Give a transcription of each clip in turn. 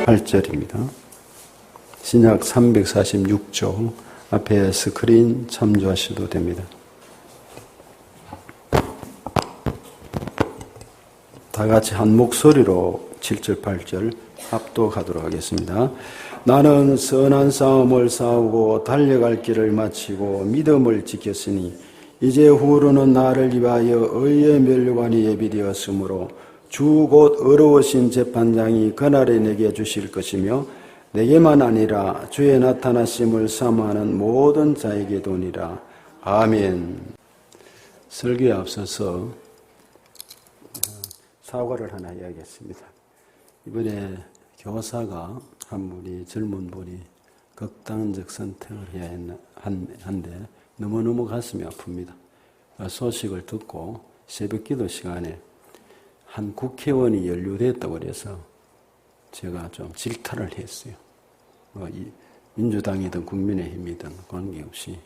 8절입니다. 신약 346쪽 앞에 스크린 참조하셔도 됩니다. 다 같이 한 목소리로 7절, 8절 합독하도록 하겠습니다. 나는 선한 싸움을 싸우고 달려갈 길을 마치고 믿음을 지켰으니 이제 후로는 나를 위하여 의의 면류관이 예비되었으므로 주 곧 의로우신 재판장이 그날에 내게 주실 것이며 내게만 아니라 주의 나타나심을 사모하는 모든 자에게 도니라. 아멘. 설교에 앞서서 사과를 하나 이야기했습니다. 이번에 교사가 한 분이, 젊은 분이 극단적 선택을 해야 한데 너무너무 가슴이 아픕니다. 소식을 듣고 새벽 기도 시간에 한 국회의원이 연루됐다고 그래서 제가 좀 질타를 했어요. 민주당이든 국민의힘이든 관계없이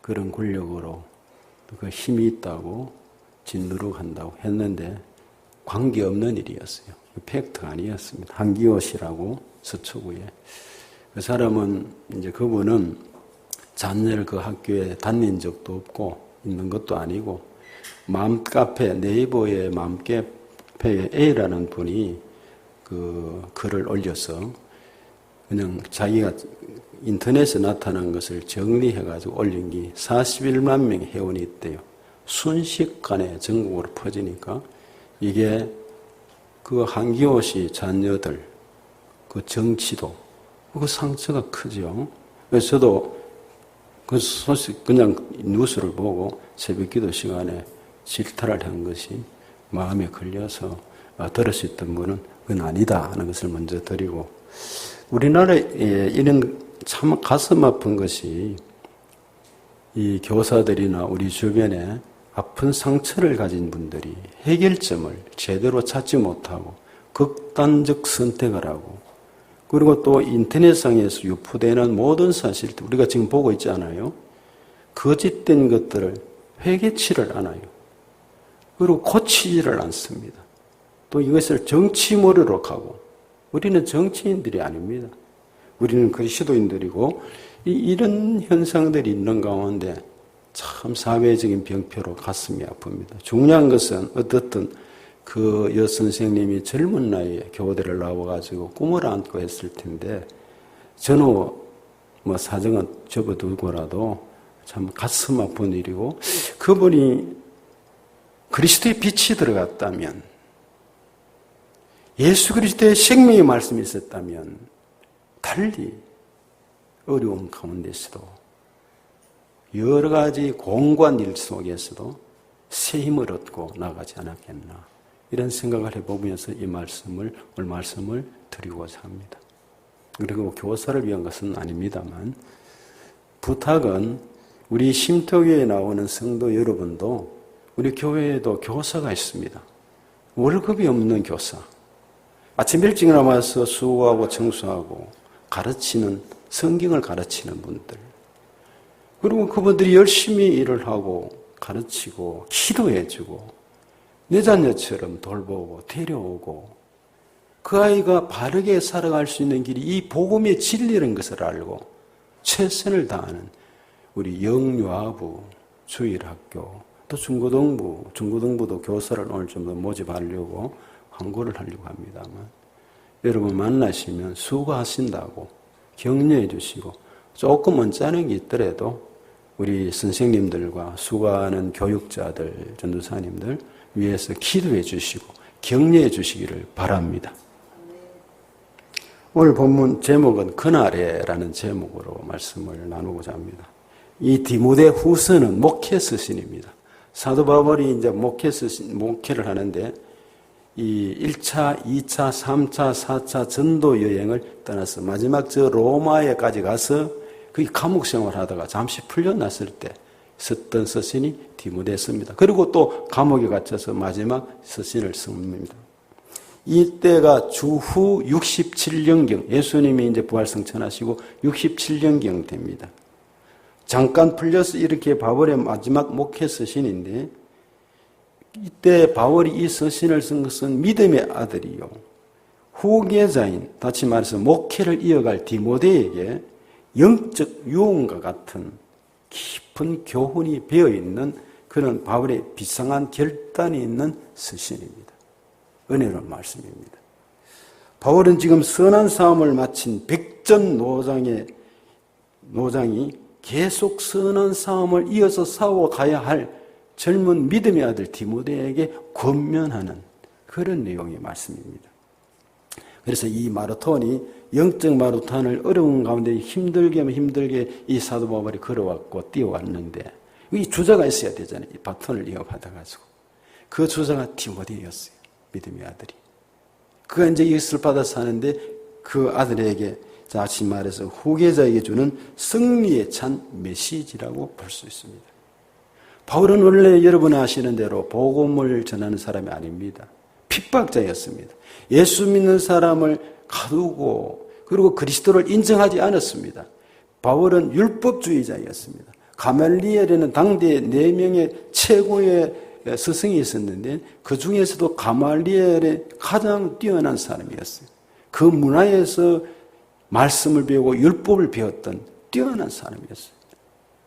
그런 권력으로 그 힘이 있다고 진노를 한다고 했는데 관계없는 일이었어요. 팩트가 아니었습니다. 한기호 씨라고 서초구에. 그 사람은 이제 그분은 자녀를 그 학교에 다닌 적도 없고 있는 것도 아니고 맘카페, 네이버의 맘카페에 A라는 분이 그 글을 올려서 그냥 자기가 인터넷에 나타난 것을 정리해가지고 올린 게 41만 명의 회원이 있대요. 순식간에 전국으로 퍼지니까 이게 그 한기호 씨 자녀들, 그 정치도, 그 상처가 크죠. 그래서 저도 그 소식, 그냥 뉴스를 보고 새벽 기도 시간에 질타를 한 것이 마음에 걸려서 들으셨던 분은 그건 아니다 하는 것을 먼저 드리고, 우리나라에 이런 참 가슴 아픈 것이 이 교사들이나 우리 주변에 아픈 상처를 가진 분들이 해결점을 제대로 찾지 못하고 극단적 선택을 하고, 그리고 또 인터넷상에서 유포되는 모든 사실들 우리가 지금 보고 있잖아요. 거짓된 것들을 회개치를 않아요. 그리고 고치지를 않습니다. 또 이것을 정치머리로 가고, 우리는 정치인들이 아닙니다. 우리는 그리스도인들이고, 이런 현상들이 있는 가운데 참 사회적인 병폐로 가슴이 아픕니다. 중요한 것은 어떻든 그 여선생님이 젊은 나이에 교대를 나와가지고 꿈을 안고 했을 텐데, 전후 사정은 접어두고라도 참 가슴 아픈 일이고, 그분이 그리스도의 빛이 들어갔다면, 예수 그리스도의 생명의 말씀이 있었다면 달리 어려움 가운데서도 여러 가지 공고한 일 속에서도 새 힘을 얻고 나가지 않았겠나, 이런 생각을 해보면서 오늘 말씀을 드리고자 합니다. 그리고 교사를 위한 것은 아닙니다만, 부탁은 우리 쉼터교회에 나오는 성도 여러분도 우리 교회에도 교사가 있습니다. 월급이 없는 교사. 아침 일찍 나와서 수고하고 청소하고 가르치는, 성경을 가르치는 분들. 그리고 그분들이 열심히 일을 하고 가르치고 기도해주고 내 자녀처럼 돌보고 데려오고, 그 아이가 바르게 살아갈 수 있는 길이 이 복음의 진리라는 것을 알고 최선을 다하는 우리 영유아부, 주일학교, 또 중고등부도 교사를 오늘 좀 더 모집하려고 광고를 하려고 합니다만, 여러분 만나시면 수고하신다고 격려해 주시고, 조금 언짢은 게 있더라도 우리 선생님들과 수고하는 교육자들, 전도사님들 위해서 기도해 주시고 격려해 주시기를 바랍니다. 오늘 본문 제목은 그날에라는 제목으로 말씀을 나누고자 합니다. 이 디모데 후서는 목회 서신입니다. 사도 바울이 이제 목회를 하는데 이 1차, 2차, 3차, 4차 전도 여행을 떠나서 마지막 저 로마에까지 가서 그 감옥 생활을 하다가 잠시 풀려났을 때 썼던 서신이 디모데서입니다. 그리고 또 감옥에 갇혀서 마지막 서신을 씁니다. 이때가 주후 67년경, 예수님이 이제 부활승천하시고 67년경 됩니다. 잠깐 풀려서 이렇게 바울의 마지막 목회 서신인데, 이때 바울이 이 서신을 쓴 것은 믿음의 아들이요, 후계자인, 다시 말해서 목회를 이어갈 디모데에게 영적 유언과 같은 깊은 교훈이 배어있는 그런 바울의 비상한 결단이 있는 서신입니다. 은혜로운 말씀입니다. 바울은 지금 선한 싸움을 마친 백전 노장이 계속 선한 싸움을 이어서 싸워가야 할 젊은 믿음의 아들 디모데에게 권면하는 그런 내용의 말씀입니다. 그래서 이 마라톤이 영적 마라톤을 어려운 가운데 힘들게 이 사도 바울이 걸어왔고 뛰어왔는데 이 주자가 있어야 되잖아요. 이 바톤을 이어받아가지고 그 주자가 디모데였어요. 믿음의 아들이. 그가 이제 이것을 받아서 하는데 그 아들에게 다시 말해서 후계자에게 주는 승리에 찬 메시지라고 볼 수 있습니다. 바울은 원래 여러분이 아시는 대로 복음을 전하는 사람이 아닙니다. 핍박자였습니다. 예수 믿는 사람을 가두고 그리고 그리스도를 인정하지 않았습니다. 바울은 율법주의자였습니다. 가말리엘에는 당대 4명의 최고의 스승이 있었는데 그 중에서도 가말리엘의 가장 뛰어난 사람이었어요. 그 문화에서 말씀을 배우고 율법을 배웠던 뛰어난 사람이었어요.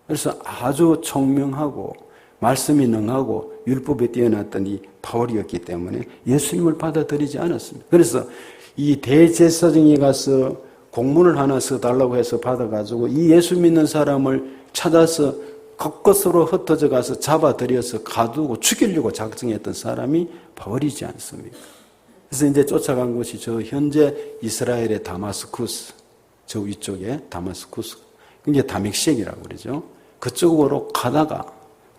그래서 아주 총명하고 말씀이 능하고 율법에 뛰어났던 이 바울이었기 때문에 예수님을 받아들이지 않았습니다. 그래서 이 대제사장에 가서 공문을 하나 써달라고 해서 받아가지고 이 예수 믿는 사람을 찾아서 곳곳으로 흩어져 가서 잡아들여서 가두고 죽이려고 작정했던 사람이 바울이지 않습니까? 그래서 이제 쫓아간 곳이 저 현재 이스라엘의 다마스쿠스, 저 위쪽에 다마스쿠스, 이게 다멕섹이라고 그러죠. 그쪽으로 가다가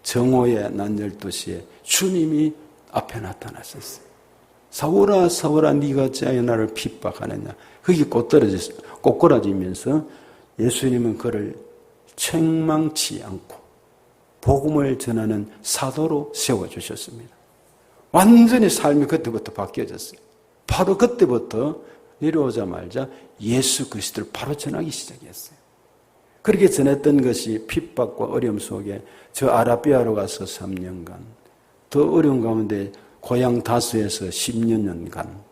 정오의 낮 12시에 주님이 앞에 나타나셨어요. 사울아 사울아 네가 어찌하여 나를 핍박하느냐. 거기 꼬꾸라지면서 예수님은 그를 책망치 않고 복음을 전하는 사도로 세워주셨습니다. 완전히 삶이 그때부터 바뀌어졌어요. 바로 그때부터 내려오자마자 예수 그리스도를 바로 전하기 시작했어요. 그렇게 전했던 것이 핍박과 어려움 속에 저 아라비아로 가서 3년간, 더 어려운 가운데 고향 다수에서 10여 년간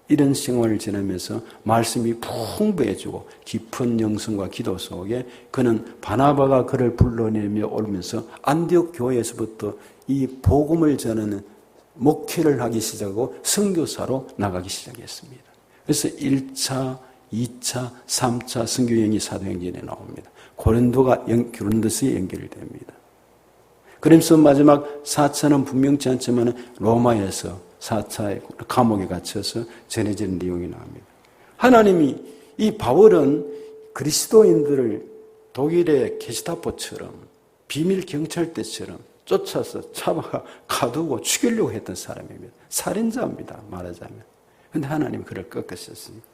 이런 생활을 지내면서 말씀이 풍부해지고 깊은 영성과 기도 속에 그는 바나바가 그를 불러내며 오면서 안디옥 교회에서부터 이 복음을 전하는 목회를 하기 시작하고 선교사로 나가기 시작했습니다. 그래서 1차, 2차, 3차 선교여행이 사도행전에 나옵니다. 고린도서에 연결됩니다. 그러면서 마지막 4차는 분명치 않지만 로마에서 4차의 감옥에 갇혀서 전해지는 내용이 나옵니다. 하나님이 이 바울은 그리스도인들을 독일의 게스타포처럼 비밀 경찰대처럼 쫓아서 잡아 가두고 죽이려고 했던 사람입니다. 살인자입니다. 말하자면. 그런데 하나님이 그를 꺾으셨습니다.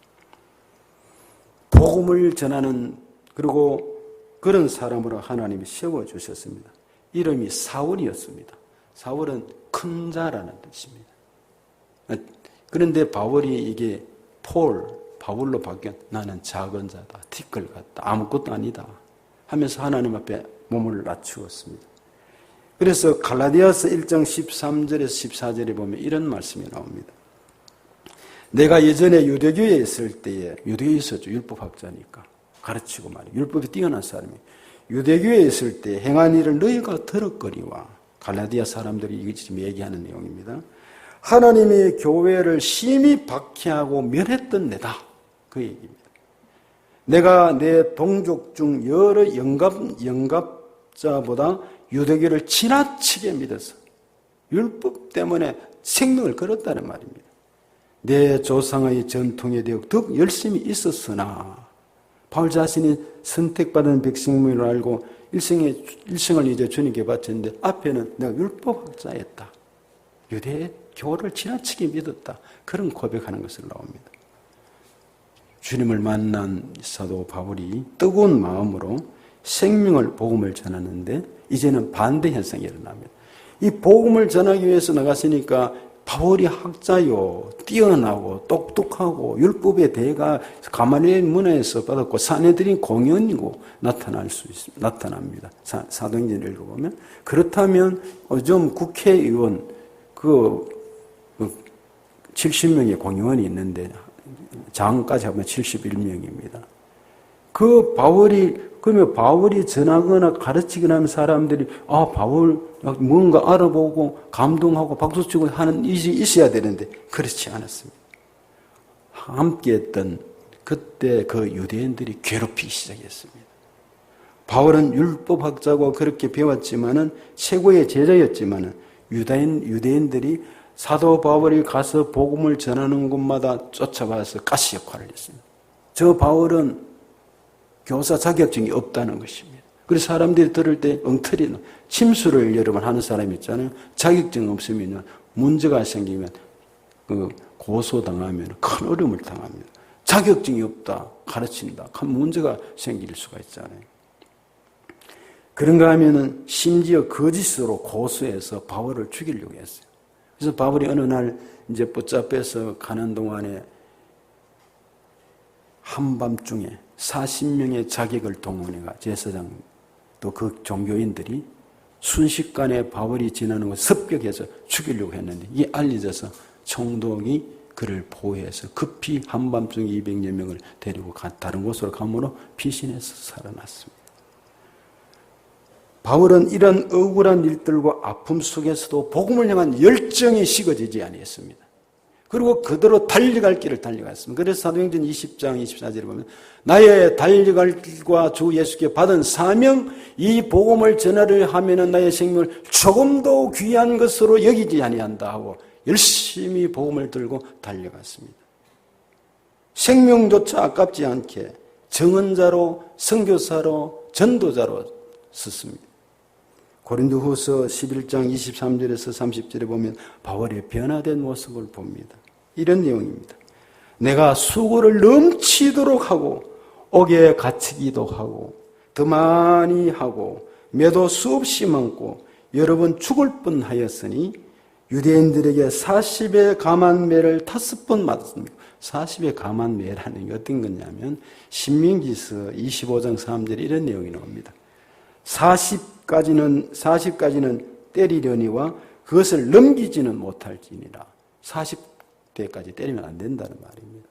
복음을 전하는 그리고 그런 사람으로 하나님이 세워주셨습니다. 이름이 사울이었습니다. 사울은 큰 자라는 뜻입니다. 그런데 바울이 이게 바울로 바뀌어 나는 작은 자다, 티끌 같다, 아무것도 아니다 하면서 하나님 앞에 몸을 낮추었습니다. 그래서 갈라디아서 1장 13절에서 14절에 보면 이런 말씀이 나옵니다. 내가 예전에 유대교에 있을 때에, 유대교에 있었죠. 율법학자니까. 가르치고 말이에요. 율법이 뛰어난 사람이. 유대교에 있을 때 행한 일을 너희가 들었거니와, 갈라디아 사람들이 이게 지금 얘기하는 내용입니다. 하나님의 교회를 심히 박해하고 멸했던 내다. 그 얘기입니다. 내가 내 동족 중 여러 영갑자보다 유대교를 지나치게 믿어서 율법 때문에 생명을 걸었다는 말입니다. 내 조상의 전통에 대해 더욱 열심히 있었으나 바울 자신이 선택받은 백성임을 알고 일생을 이제 주님께 바쳤는데 앞에는 내가 율법학자였다. 유대 교를 지나치게 믿었다. 그런 고백하는 것을 나옵니다. 주님을 만난 사도 바울이 뜨거운 마음으로 생명을 복음을 전하는데 이제는 반대 현상이 일어납니다. 이 복음을 전하기 위해서 나갔으니까 바울이 학자요, 뛰어나고 똑똑하고 율법의 대가 가말리엘 문화에서 받았고 사내들인 공연이고 나타납니다. 사도행전 읽어보면. 그렇다면 요즘 국회의원 70명의 공의원이 있는데 장까지 하면 71명입니다. 그러면 바울이 전하거나 가르치거나 하면 사람들이, 바울 뭔가 알아보고 감동하고 박수치고 하는 일이 있어야 되는데, 그렇지 않았습니다. 함께 했던 그때 그 유대인들이 괴롭히기 시작했습니다. 바울은 율법학자고 그렇게 배웠지만은, 최고의 제자였지만은, 유대인들이 사도 바울이 가서 복음을 전하는 곳마다 쫓아가서 가시 역할을 했습니다. 저 바울은 교사 자격증이 없다는 것입니다. 그래서 사람들이 들을 때 엉터리, 침수를 여러분 하는 사람이 있잖아요. 자격증 없으면 문제가 생기면 고소당하면 큰 어려움을 당합니다. 자격증이 없다, 가르친다, 큰 문제가 생길 수가 있잖아요. 그런가 하면은 심지어 거짓으로 고소해서 바울을 죽이려고 했어요. 그래서 바울이 어느 날 이제 붙잡혀서 가는 동안에 한밤중에 40명의 자객을 동원해가 제사장 또 그 종교인들이 순식간에 바울이 지나는 걸 습격해서 죽이려고 했는데 이게 알려져서 총독이 그를 보호해서 급히 한밤중에 200여 명을 데리고 다른 곳으로 감으로 피신해서 살아났습니다. 바울은 이런 억울한 일들과 아픔 속에서도 복음을 향한 열정이 식어지지 아니했습니다. 그리고 그대로 달려갈 길을 달려갔습니다. 그래서 사도행전 20장 24절에 보면 나의 달려갈 길과 주 예수께 받은 사명, 이 복음을 전하려 하면은 나의 생명을 조금도 귀한 것으로 여기지 아니한다 하고 열심히 복음을 들고 달려갔습니다. 생명조차 아깝지 않게 정언자로, 선교사로, 전도자로 썼습니다. 고린도후서 11장 23절에서 30절에 보면 바울의 변화된 모습을 봅니다. 이런 내용입니다. 내가 수고를 넘치도록 하고 옥에 갇히기도 하고 더 많이 하고 매도 수없이 많고 여러 번 죽을 뻔하였으니 유대인들에게 40의 감한 매를 5번 맞았습니다. 40의 감한 매라는 게 어떤 거냐면 신명기서 25장 3절에 이런 내용이 나옵니다. 40까지는 때리려니와 그것을 넘기지는 못할지니라. 40대까지 때리면 안 된다는 말입니다.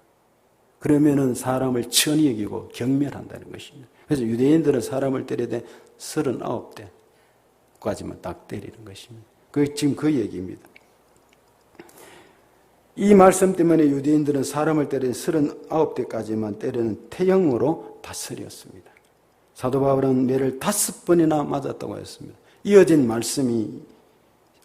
그러면은 사람을 천히 여기고 경멸한다는 것입니다. 그래서 유대인들은 사람을 때릴 때 39대까지만 딱 때리는 것입니다. 지금 그 얘기입니다. 이 말씀 때문에 유대인들은 사람을 때리는 39대까지만 때리는 태형으로 다스렸습니다. 사도 바울은 매를 5번이나 맞았다고 했습니다. 이어진 말씀이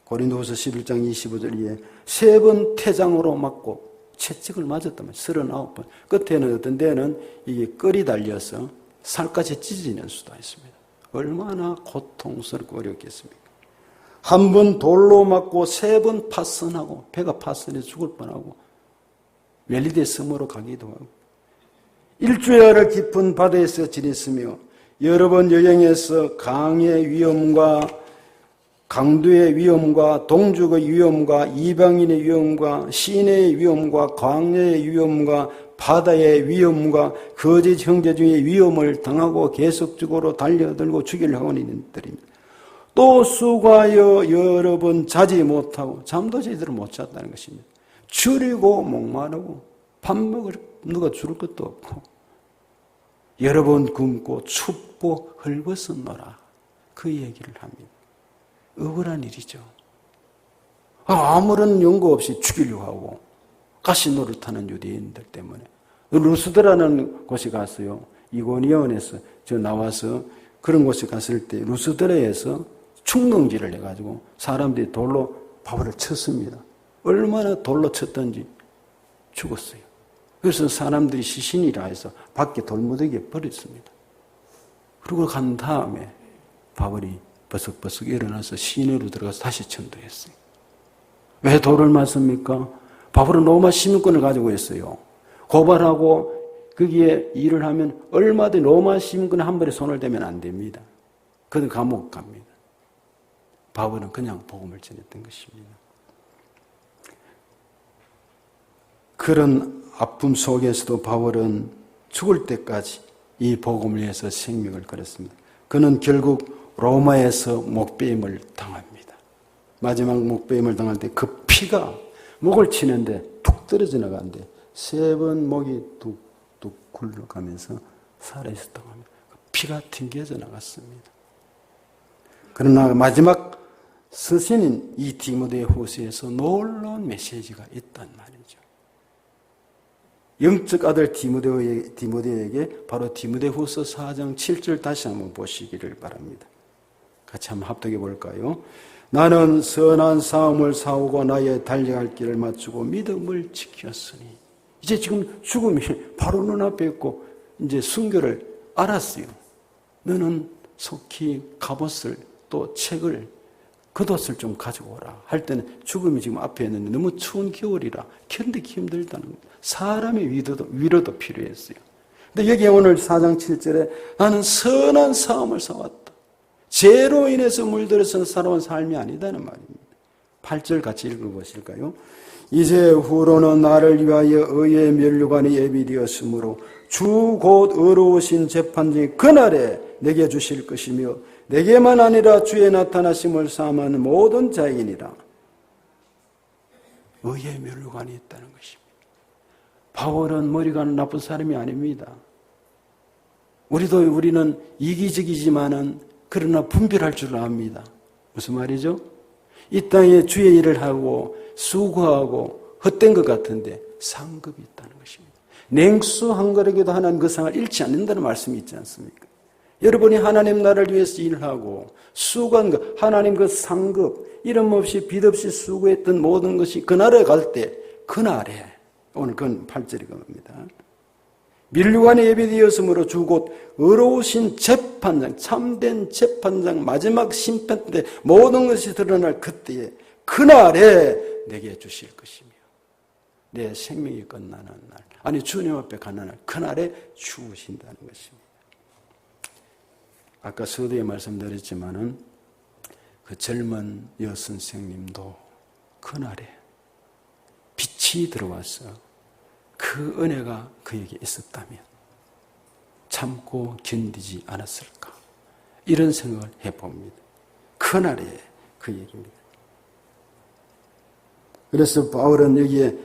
고린도후서 11장 25절에 3번 태장으로 맞고 채찍을 맞았다면 39번. 끝에는 어떤 데는 이게 끌이 달려서 살까지 찢어지는 수도 있습니다. 얼마나 고통스럽고 어렵겠습니까? 한 번 돌로 맞고 3번 파선하고 배가 파선해 죽을 뻔하고 멜리데 섬으로 가기도 하고 일주일을 깊은 바다에서 지냈으며 여러 번 여행해서 강의 위험과 강도의 위험과 동족의 위험과 이방인의 위험과 시내의 위험과 광야의 위험과 바다의 위험과 거짓 형제 중의 위험을 당하고 계속적으로 달려들고 죽이려고 하는 이들입니다. 또 수고하여 여러 번 자지 못하고 잠도 제대로 못 잤다는 것입니다. 줄이고 목마르고 밥 먹을 누가 줄을 것도 없고 여러 번 굶고 춥고 헐벗었노라. 그 얘기를 합니다. 억울한 일이죠. 아무런 연고 없이 죽이려고 하고 가시노릇하는 유대인들 때문에 루스드라는 곳에 갔어요. 이고니온에서 저 나와서 그런 곳에 갔을 때 루스드라에서 충동질을 해가지고 사람들이 돌로 바울을 쳤습니다. 얼마나 돌로 쳤던지 죽었어요. 그래서 사람들이 시신이라 해서 밖에 돌무더기에 버렸습니다. 그러고 간 다음에 바울이 버석버석 일어나서 시내로 들어가서 다시 전도했어요. 왜 돌을 맞습니까? 바울은 로마 시민권을 가지고 있어요. 고발하고 거기에 일을 하면 얼마든지 로마 시민권에 한 번에 손을 대면 안 됩니다. 그는 감옥 갑니다. 바울은 그냥 복음을 전했던 것입니다. 그런 아픔 속에서도 바울은 죽을 때까지 이 복음을 위해서 생명을 걸었습니다. 그는 결국 로마에서 목배임을 당합니다. 마지막 목배임을 당할 때 그 피가 목을 치는데 툭 떨어져 나가는데 3번 목이 뚝뚝 굴러가면서 살아있었다고 합니다. 피가 튕겨져 나갔습니다. 그러나 마지막 서신인 이 디모데후서에서 놀라운 메시지가 있단 말이죠. 영적 아들 디모데에게 바로 디모데후서 4장 7절 다시 한번 보시기를 바랍니다. 같이 한번 합독해 볼까요? 나는 선한 싸움을 싸우고 나의 달려갈 길을 마치고 믿음을 지켰으니. 이제 지금 죽음이 바로 눈앞에 있고 이제 순교를 알았어요. 너는 속히 갑옷을 또 책을 겉옷을 좀 가지고 오라. 할 때는 죽음이 지금 앞에 있는데 너무 추운 겨울이라 견디기 힘들다는 거예요. 사람의 위로도 필요했어요. 근데 여기 오늘 4장 7절에 나는 선한 싸움을 싸웠다. 죄로 인해서 물들어서 살아온 삶이 아니다는 말입니다. 8절 같이 읽어보실까요? 이제 후로는 나를 위하여 의의 면류관이 예비되었으므로 주 곧 의로우신 재판장이 그날에 내게 주실 것이며 내게만 아니라 주의 나타나심을 사모하는 모든 자이니라. 의의 면류관이 있다는 것입니다. 바울은 머리가 나쁜 사람이 아닙니다. 우리는 이기적이지만은 그러나 분별할 줄 압니다. 무슨 말이죠? 이 땅에 주의 일을 하고 수고하고 헛된 것 같은데 상급이 있다는 것입니다. 냉수 한 그릇에도 하나님 그 상을 잃지 않는다는 말씀이 있지 않습니까? 여러분이 하나님 나라를 위해서 일하고 수고한 것, 하나님 그 상급, 이름 없이 빚 없이 수고했던 모든 것이 그날에 갈 때, 그날에, 오늘 그건 8절이 겁니다. 밀류관에 예비되었으므로 주 곧 의로우신 재판장, 참된 재판장, 마지막 심판 때 모든 것이 드러날 그때에, 그날에 내게 주실 것이며 내 생명이 끝나는 날, 아니 주님 앞에 가는 날, 그날에 주신다는 것입니다. 아까 서두에 말씀드렸지만은 그 젊은 여선생님도 그날에 빛이 들어와서 그 은혜가 그에게 있었다면 참고 견디지 않았을까, 이런 생각을 해봅니다. 그날에 그 얘기입니다. 그래서 바울은 여기에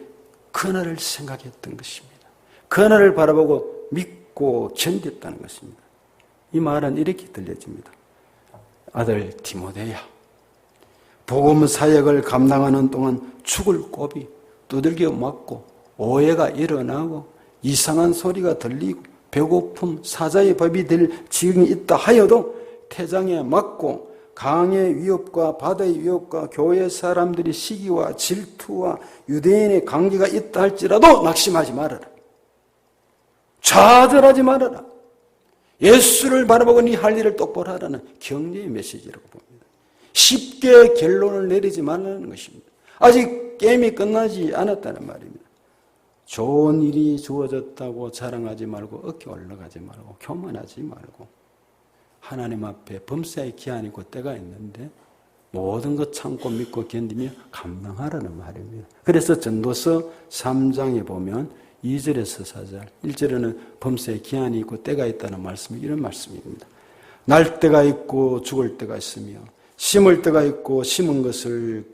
그날을 생각했던 것입니다. 그날을 바라보고 믿고 견뎠다는 것입니다. 이 말은 이렇게 들려집니다. 아들 디모데야, 복음 사역을 감당하는 동안 죽을 고비 두들겨 맞고 오해가 일어나고 이상한 소리가 들리고 배고픔, 사자의 법이 될 지경이 있다 하여도 태장에 맞고 강의 위협과 바다의 위협과 교회 사람들이 시기와 질투와 유대인의 관계가 있다 할지라도 낙심하지 말아라. 좌절하지 말아라. 예수를 바라보고 네 할 일을 똑바로 하라는 격려의 메시지라고 봅니다. 쉽게 결론을 내리지 말라는 것입니다. 아직 게임이 끝나지 않았다는 말입니다. 좋은 일이 주어졌다고 자랑하지 말고 어깨 올라가지 말고 교만하지 말고 하나님 앞에 범사의 기한이 있고 때가 있는데 모든 것 참고 믿고 견디며 감당하라는 말입니다. 그래서 전도서 3장에 보면 2절에서 4절, 1절에는 범사의 기한이 있고 때가 있다는 말씀이 이런 말씀입니다. 날 때가 있고 죽을 때가 있으며 심을 때가 있고 심은 것을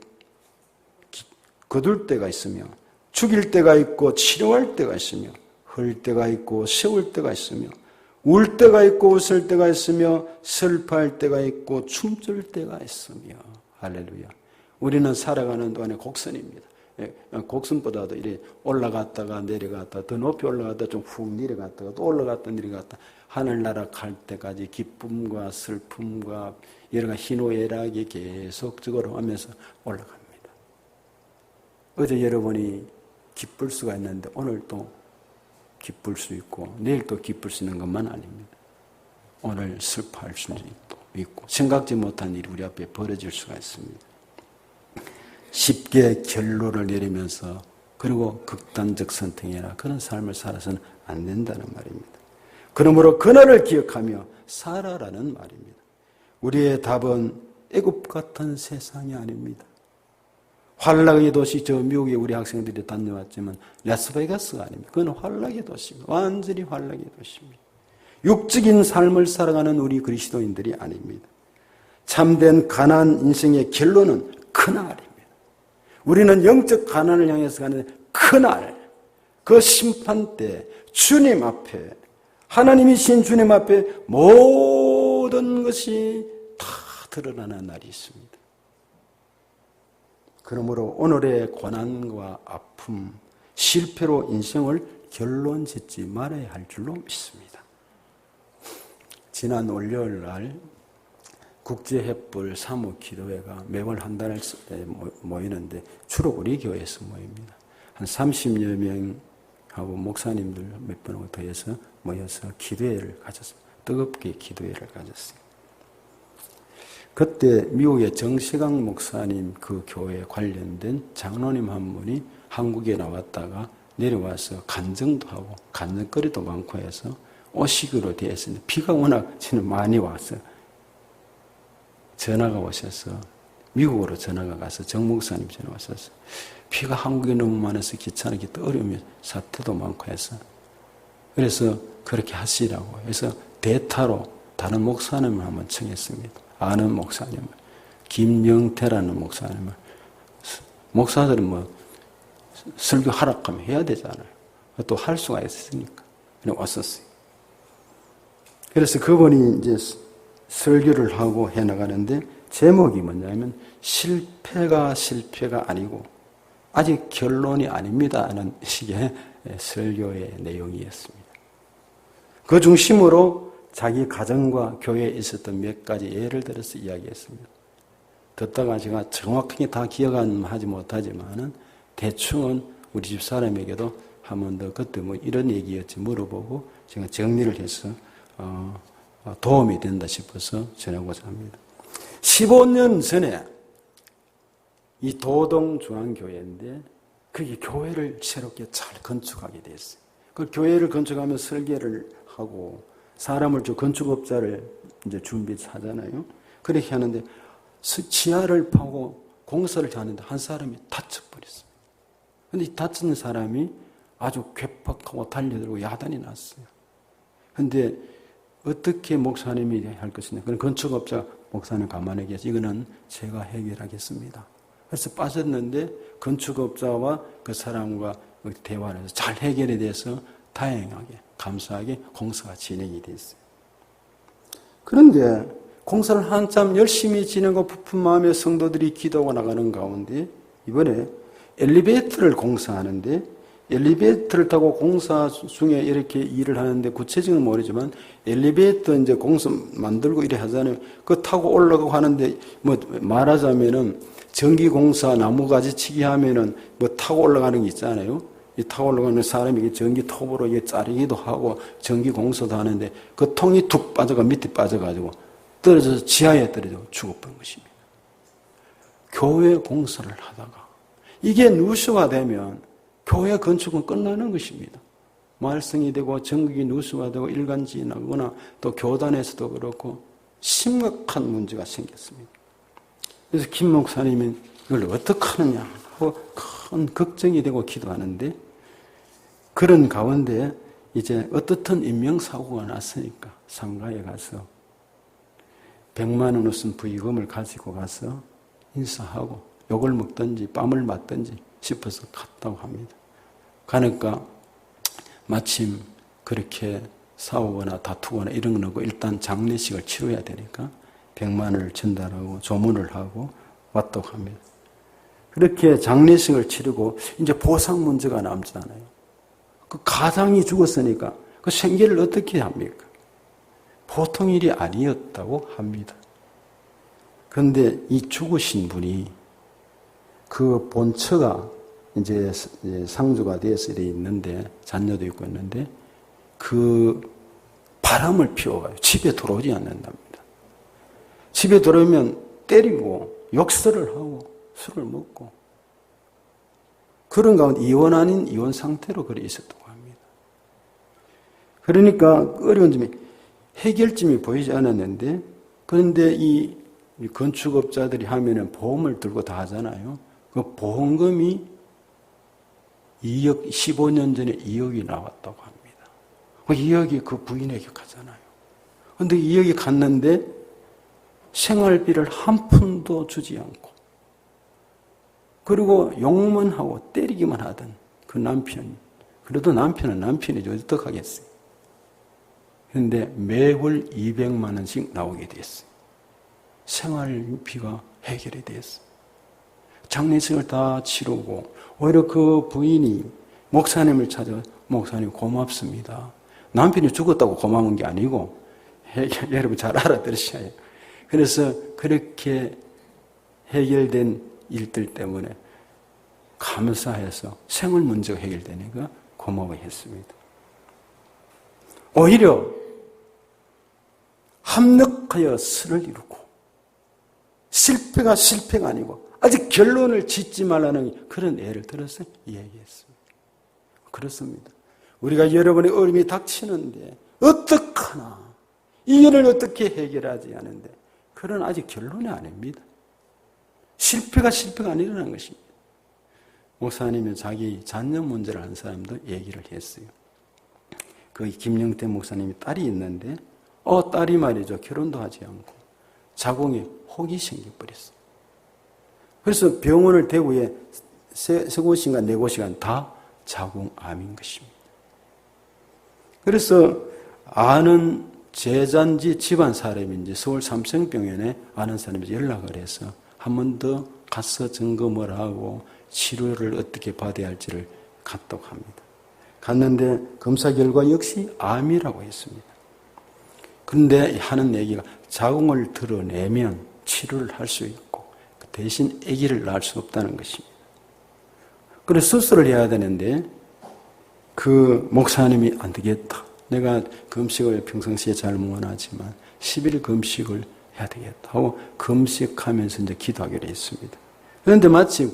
거둘 때가 있으며 죽일 때가 있고 치료할 때가 있으며 흘 때가 있고 세울 때가 있으며 울 때가 있고 웃을 때가 있으며 슬퍼할 때가 있고 춤출 때가 있으며. 할렐루야. 우리는 살아가는 동안에 곡선입니다. 곡선보다도 이렇게 올라갔다가 내려갔다가 더 높이 올라갔다가 좀 훅 내려갔다가 또 올라갔다 내려갔다 하늘나라 갈 때까지 기쁨과 슬픔과 여러 가지 희노애락이 계속적으로 하면서 올라갑니다. 어제 여러분이 기쁠 수가 있는데 오늘 또 기쁠 수 있고 내일 또 기쁠 수 있는 것만 아닙니다. 오늘 슬퍼할 수도 있고 생각지 못한 일이 우리 앞에 벌어질 수가 있습니다. 쉽게 결론을 내리면서 그리고 극단적 선택이나 그런 삶을 살아서는 안 된다는 말입니다. 그러므로 그날을 기억하며 살아라는 말입니다. 우리의 답은 애굽 같은 세상이 아닙니다. 환락의 도시, 저 미국에 우리 학생들이 다녀왔지만 라스베가스가 아닙니다. 그건 환락의 도시입니다. 완전히 환락의 도시입니다. 육적인 삶을 살아가는 우리 그리스도인들이 아닙니다. 참된 가난 인생의 결론은 그날입니다. 우리는 영적 가난을 향해서 가는 그날, 그 심판 때 주님 앞에, 하나님이신 주님 앞에 모든 것이 다 드러나는 날이 있습니다. 그러므로 오늘의 고난과 아픔, 실패로 인생을 결론 짓지 말아야 할 줄로 믿습니다. 지난 월요일 날 국제햇불 사무기도회가 매월 한 달에 모이는데 주로 우리 교회에서 모입니다. 한 30여 명하고 목사님들 몇 분하고 더해서 모여서 기도회를 가졌습니다. 뜨겁게 기도회를 가졌습니다. 그때 미국의 정시강 목사님 그 교회에 관련된 장로님 한 분이 한국에 나왔다가 내려와서 간증도 하고 간증거리도 많고 해서 오시기로 되어 있었는데 비가 워낙 지금 많이 와서 전화가 오셔서 미국으로 전화가 가서 정 목사님 전화 왔어서 비가 한국에 너무 많아서 기차는 또 어려우면 사태도 많고 해서 그래서 그렇게 하시라고 해서 대타로 다른 목사님을 한번 청했습니다. 아는 목사님을 김영태라는 목사님을 목사들은 뭐 설교 하락하면 해야 되잖아요. 또 할 수가 있으니까 그냥 왔었어요. 그래서 그분이 이제 설교를 하고 해나가는데 제목이 뭐냐면 실패가 아니고 아직 결론이 아닙니다 하는 식의 설교의 내용이었습니다. 그 중심으로 자기 가정과 교회에 있었던 몇 가지 예를 들어서 이야기했습니다. 듣다가 제가 정확하게 다 기억하지 못하지만은 대충은 우리 집 사람에게도 한 번 더 그때 뭐 이런 얘기였지 물어보고 제가 정리를 해서 도움이 된다 싶어서 전하고자 합니다. 15년 전에 이 도동중앙교회인데 그게 교회를 새롭게 잘 건축하게 됐어요. 그 교회를 건축하면 설계를 하고 사람을 건축업자를 이제 준비하잖아요. 그렇게 하는데 지하를 파고 공사를 하는데 한 사람이 다쳐버렸어요. 근데 이 다친 사람이 아주 괴팍하고 달려들고 야단이 났어요. 근데 어떻게 목사님이 할 것이냐. 그럼 건축업자 목사님 가만히 계시 이거는 제가 해결하겠습니다. 그래서 빠졌는데 건축업자와 그 사람과 대화를 해서 잘 해결이 돼서 다행하게 감사하게 공사가 진행이 됐어요. 그런데 공사를 한참 열심히 진행하고 부푼 마음에 성도들이 기도하고 나가는 가운데 이번에 엘리베이터를 공사하는데 엘리베이터를 타고 공사 중에 이렇게 일을 하는데 구체적으로 모르지만 엘리베이터 이제 공사 만들고 이래 하잖아요. 그거 타고 올라가고 하는데 뭐 말하자면은 전기공사 나무가지 치기 하면은 뭐 타고 올라가는 게 있잖아요. 이 타고 올라가는 사람이 전기톱으로 이게 자르기도 하고 전기공사도 하는데 그 통이 툭 빠져가 밑에 빠져가지고 떨어져서 지하에 떨어져 죽어버린 것입니다. 교회 공사를 하다가 이게 누수화되면 교회 건축은 끝나는 것입니다. 말썽이 되고 전국이 누수화되고 일간지 나거나 또 교단에서도 그렇고 심각한 문제가 생겼습니다. 그래서 김 목사님이 이걸 어떻게 하느냐 하고 큰 걱정이 되고 기도하는데 그런 가운데 이제 어떻든 인명사고가 났으니까 상가에 가서 100만 원 웃은 부의금을 가지고 가서 인사하고 욕을 먹든지 뺨을 맞든지 싶어서 갔다고 합니다. 가니까 마침 그렇게 싸우거나 다투거나 이런 건 없고 일단 장례식을 치러야 되니까 100만 원을 전달하고 조문을 하고 왔다고 합니다. 그렇게 장례식을 치르고 이제 보상 문제가 남잖아요. 그 가장이 죽었으니까 그 생계를 어떻게 합니까? 보통 일이 아니었다고 합니다. 그런데 이 죽으신 분이 그 본처가 이제 상주가 되어서 이렇게 있는데 자녀도 있고 있는데 그 바람을 피워가지고 집에 들어오지 않는답니다. 집에 들어오면 때리고 욕설을 하고 술을 먹고 그런 가운데 이혼 아닌 이혼 상태로 그래 있었다고 합니다. 그러니까 어려운 점이 해결점이 보이지 않았는데 그런데 이 건축업자들이 하면은 보험을 들고 다 하잖아요. 그 보험금이 2억, 15년 전에 2억이 나왔다고 합니다. 그 2억이 그 부인에게 가잖아요. 그런데 2억이 갔는데 생활비를 한 푼도 주지 않고 그리고 욕만 하고 때리기만 하던 그 남편, 그래도 남편은 남편이죠. 어떡하겠어요. 그런데 매월 200만 원씩 나오게 됐어요. 생활비가 해결이 됐어요. 장례식을 다 치르고 오히려 그 부인이 목사님을 찾아 목사님 고맙습니다. 남편이 죽었다고 고마운 게 아니고 여러분 잘 알아들으셔야 해요. 그래서 그렇게 해결된 일들 때문에 감사해서 생활 문제가 해결되니까 고마워했습니다. 오히려 합력하여 선을 이루고 실패가 실패가 아니고 아직 결론을 짓지 말라는 그런 예를 들어서 이야기했습니다. 그렇습니다. 우리가 여러분의 어려움이 닥치는데 어떡하나 이 일을 어떻게 해결하지 않은데 그런 아직 결론이 아닙니다. 실패가 아니라는 것입니다. 목사님은 자기 자녀 문제를 한 사람도 얘기를 했어요. 그 김영태 목사님이 딸이 있는데 딸이 말이죠. 결혼도 하지 않고 자궁에 혹이 생겨버렸어요. 그래서 병원을 대구에 세 곳인가 네 곳인가 다 자궁암인 것입니다. 그래서 아는 제자인지 집안 사람인지 서울 삼성병원에 아는 사람이 연락을 해서 한 번 더 가서 점검을 하고 치료를 어떻게 받아야 할지를 갔다고 합니다. 갔는데 검사 결과 역시 암이라고 했습니다. 그런데 하는 얘기가 자궁을 드러내면 치료를 할 수 있고 대신 아기를 낳을 수 없다는 것입니다. 그래서 수술을 해야 되는데 그 목사님이 안 되겠다. 내가 금식을 평상시에 잘 못하지만 10일 금식을 해야 되겠다 하고 금식하면서 이제 기도하기로 했습니다. 그런데 마침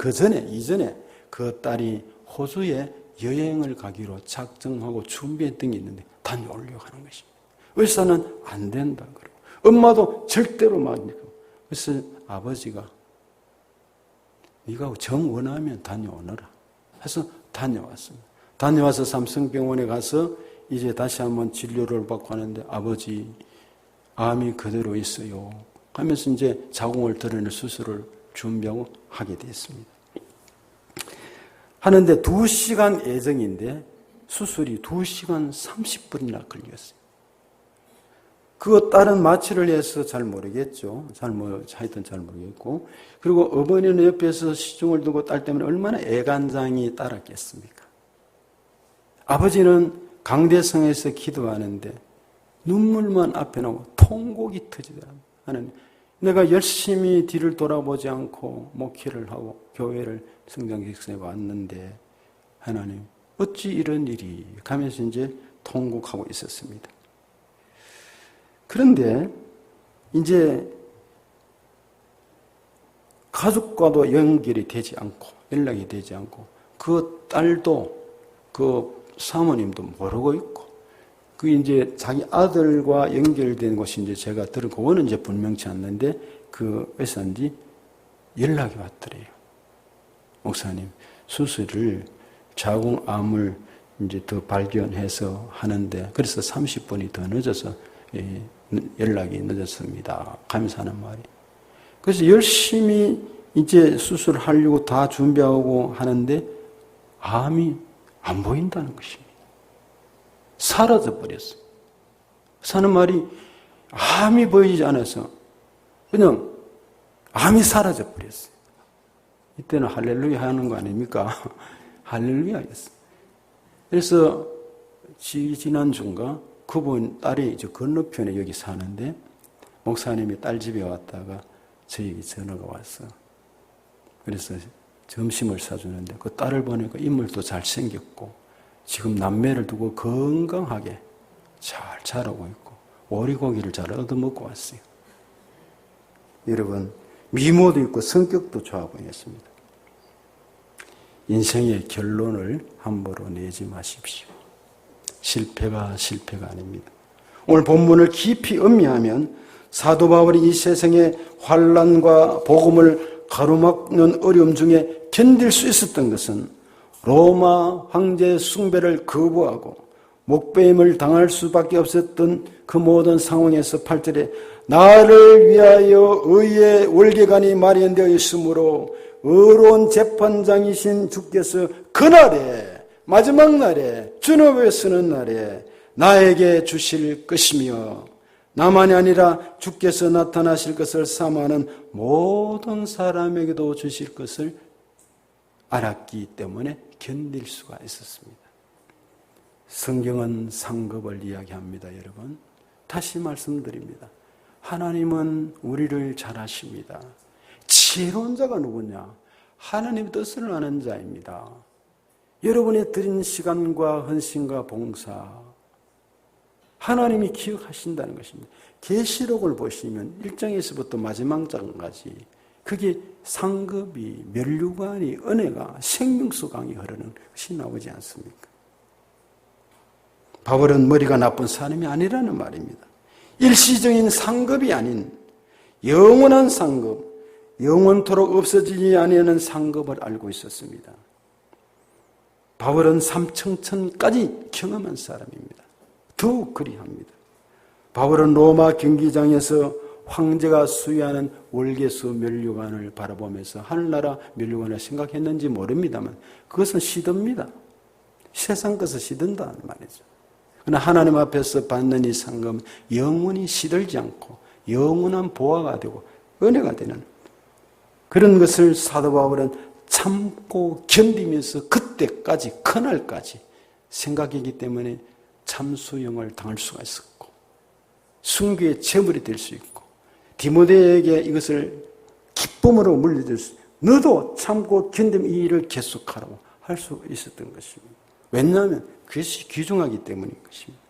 이전에 그 딸이 호주에 여행을 가기로 작정하고 준비했던 게 있는데 다녀오려고 하는 것입니다. 의사는 안 된다 그러고 엄마도 절대로 말니까. 그래서 아버지가 네가 정 원하면 다녀오너라 해서 다녀왔습니다. 다녀와서 삼성병원에 가서 이제 다시 한번 진료를 받고 하는데 아버지 암이 그대로 있어요 하면서 이제 자궁을 드러낼 수술을 준비하고 하게 됐습니다. 하는데 2시간 예정인데 수술이 2시간 30분이나 걸렸어요. 그거 다른 마취를 해서 잘 모르겠죠. 하여튼 잘 모르겠고. 그리고 어머니는 옆에서 시중을 두고 딸 때문에 얼마나 애간장이 따랐겠습니까? 아버지는 강대성에서 기도하는데 눈물만 앞에 나오고 통곡이 터지더랍니다. 하나님, 내가 열심히 뒤를 돌아보지 않고 목회를 하고 교회를 성장객선에 왔는데 하나님, 어찌 이런 일이 가면서 이제 통곡하고 있었습니다. 그런데 이제 가족과도 연결이 되지 않고 연락이 되지 않고 그 딸도 그 사모님도 모르고 있고 그 이제 자기 아들과 연결된 것이 이제 제가 들은 그거는 이제 분명치 않는데 그 회사인지 연락이 왔더래요. 목사님, 수술을 자궁암을 이제 더 발견해서 하는데 그래서 30분이 더 늦어서 연락이 늦었습니다. 하면서 하는 말이. 그래서 열심히 이제 수술하려고 다 준비하고 하는데 암이 안 보인다는 것입니다. 사라져 버렸어요. 사는 말이 암이 보이지 않아서 그냥 암이 사라져 버렸어요. 이때는 할렐루야 하는 거 아닙니까? 할렐루야였어요. 그래서 지난주인가 그분 딸이 저 건너편에 여기 사는데 목사님이 딸 집에 왔다가 저에게 전화가 왔어. 그래서 점심을 사주는데 그 딸을 보니까 인물도 잘생겼고 지금 남매를 두고 건강하게 잘 자라고 있고 오리고기를 잘 얻어먹고 왔어요. 여러분, 미모도 있고 성격도 좋아 보였습니다. 인생의 결론을 함부로 내지 마십시오. 실패가 아닙니다. 오늘 본문을 깊이 음미하면 사도 바울이 이 세상의 환난과 복음을 가로막는 어려움 중에 견딜 수 있었던 것은 로마 황제 숭배를 거부하고 목배임을 당할 수밖에 없었던 그 모든 상황에서 8절에 나를 위하여 의의 월계관이 마련되어 있으므로 의로운 재판장이신 주께서 그날에 마지막 날에 주님 앞에 서는 날에 나에게 주실 것이며 나만이 아니라 주께서 나타나실 것을 사모하는 모든 사람에게도 주실 것을 알았기 때문에 견딜 수가 있었습니다. 성경은 상급을 이야기합니다, 여러분. 다시 말씀드립니다. 하나님은 우리를 잘 아십니다. 지혜로운 자가 누구냐? 하나님의 뜻을 아는 자입니다. 여러분의 드린 시간과 헌신과 봉사, 하나님이 기억하신다는 것입니다. 계시록을 보시면 1장에서부터 마지막 장까지 그게 상급이, 면류관이, 은혜가, 생명수 강이 흐르는 것이 나오지 않습니까? 바울은 머리가 나쁜 사람이 아니라는 말입니다. 일시적인 상급이 아닌 영원한 상급, 영원토록 없어지지 아니하는 상급을 알고 있었습니다. 바울은 삼청천까지 경험한 사람입니다. 더욱 그리합니다. 바울은 로마 경기장에서 황제가 수여하는 월계수 면류관을 바라보면서 하늘나라 면류관을 생각했는지 모릅니다만 그것은 시듭니다. 세상 것을 시든다는 말이죠. 그러나 하나님 앞에서 받는 이 상금은 영원히 시들지 않고 영원한 보화가 되고 은혜가 되는 그런 것을 사도 바울은 참고 견디면서 그때까지 그날까지 생각이기 때문에 참수형을 당할 수가 있었고 순교의 제물이 될 수 있고 디모데에게 이것을 기쁨으로 물려줄 수 너도 참고 견디면 이 일을 계속하라고 할 수 있었던 것입니다. 왜냐하면 그것이 귀중하기 때문인 것입니다.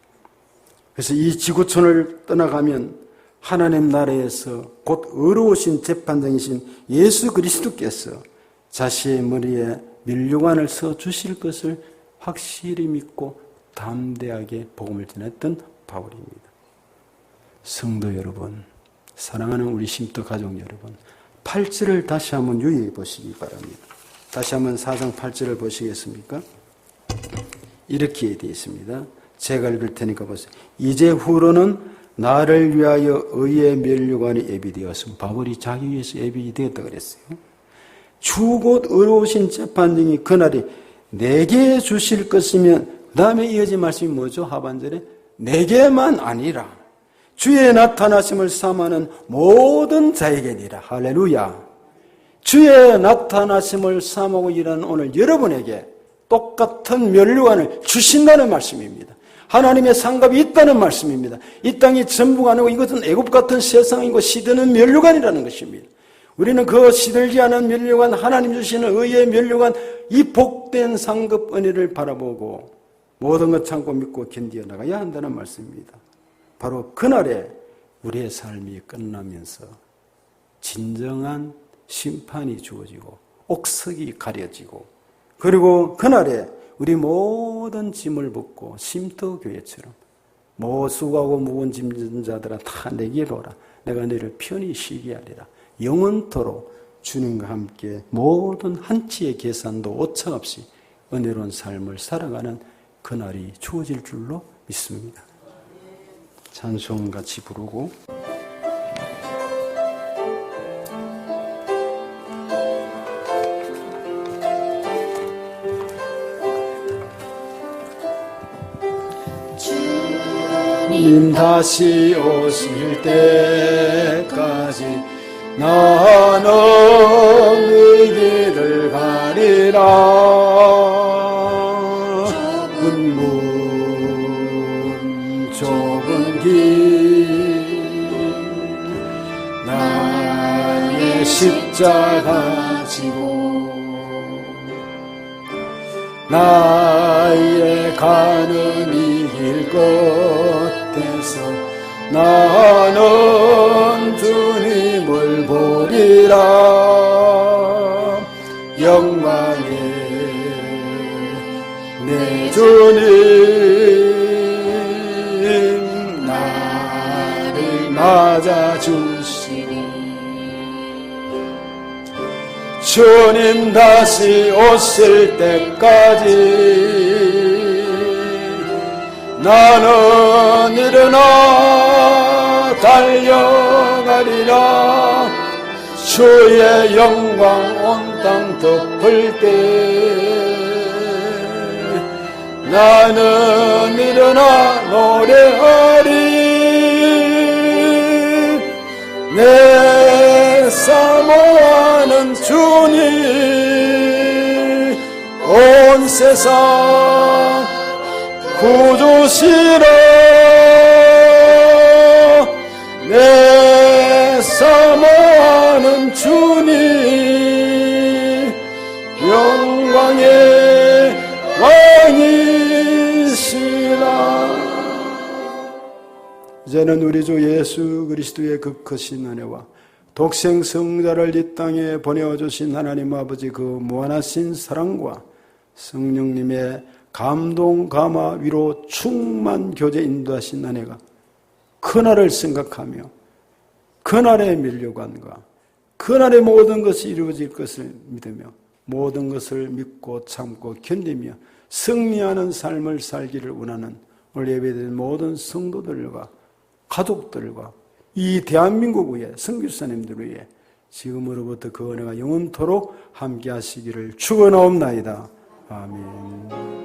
그래서 이 지구촌을 떠나가면 하나님 나라에서 곧 의로우신 재판장이신 예수 그리스도께서 자신의 머리에 면류관을 써주실 것을 확실히 믿고 담대하게 복음을 전했던 바울입니다. 성도 여러분, 사랑하는 우리 심도 가족 여러분, 8절을 다시 한번 유의해 보시기 바랍니다. 다시 한번 4장 8절을 보시겠습니까? 이렇게 되어 있습니다. 제가 읽을 테니까 보세요. 이제 후로는 나를 위하여 의의 면류관이 예비되었으면 바울이 자기 위해서 예비되었다 그랬어요. 주 곧 의로우신 재판장이 그날이 내게 주실 것이면 그 다음에 이어진 말씀이 뭐죠? 하반절에 내게만 아니라 주의 나타나심을 사모하는 모든 자에게니라. 할렐루야. 주의 나타나심을 사모하고 일하는 오늘 여러분에게 똑같은 면류관을 주신다는 말씀입니다. 하나님의 상급이 있다는 말씀입니다. 이 땅이 전부가 아니고 이것은 애굽 같은 세상이고 시드는 면류관이라는 것입니다. 우리는 그 시들지 않은 면류관, 하나님 주시는 의의 면류관, 이 복된 상급 은혜를 바라보고 모든 것 참고 믿고 견디어 나가야 한다는 말씀입니다. 바로 그날에 우리의 삶이 끝나면서 진정한 심판이 주어지고 옥석이 가려지고 그리고 그날에 우리 모든 짐을 벗고 쉼터교회처럼 수고하고 무거운 짐진 자들아 다 내게로 오라. 내가 너희를 편히 쉬게 하리라. 영원토록 주님과 함께 모든 한치의 계산도 오차없이 은혜로운 삶을 살아가는 그날이 주어질 줄로 믿습니다. 찬송 같이 부르고 주님 다시 오실 때까지 나는 이 길을 가리라. 좁은 문 좁은 길 나의 십자가 지고 나의 가는 이 길 끝에서 나는 주님을 보리라. 영광의 내 주님 나를 맞아주시리. 주님 다시 오실 때까지 나는 일어나 달려가리라. 주의 영광 온 땅 덮을 때 나는 일어나 노래하리. 내 사모하는 주님 온 세상 구주시라. 내 사모하는 주님 영광의 왕이시라. 이제는 우리 주 예수 그리스도의 그 크신 은혜와 독생 성자를 이 땅에 보내어주신 하나님 아버지 그 무한하신 사랑과 성령님의 감동, 감화, 위로, 충만 교제 인도하신 은혜가 그날을 생각하며 그날의 면류관과 그날의 모든 것이 이루어질 것을 믿으며 모든 것을 믿고 참고 견디며 승리하는 삶을 살기를 원하는 오늘 예배드린 모든 성도들과 가족들과 이 대한민국 위에 선교사님들 위에 지금으로부터 그 은혜가 영원토록 함께 하시기를 축원하옵나이다. 아멘.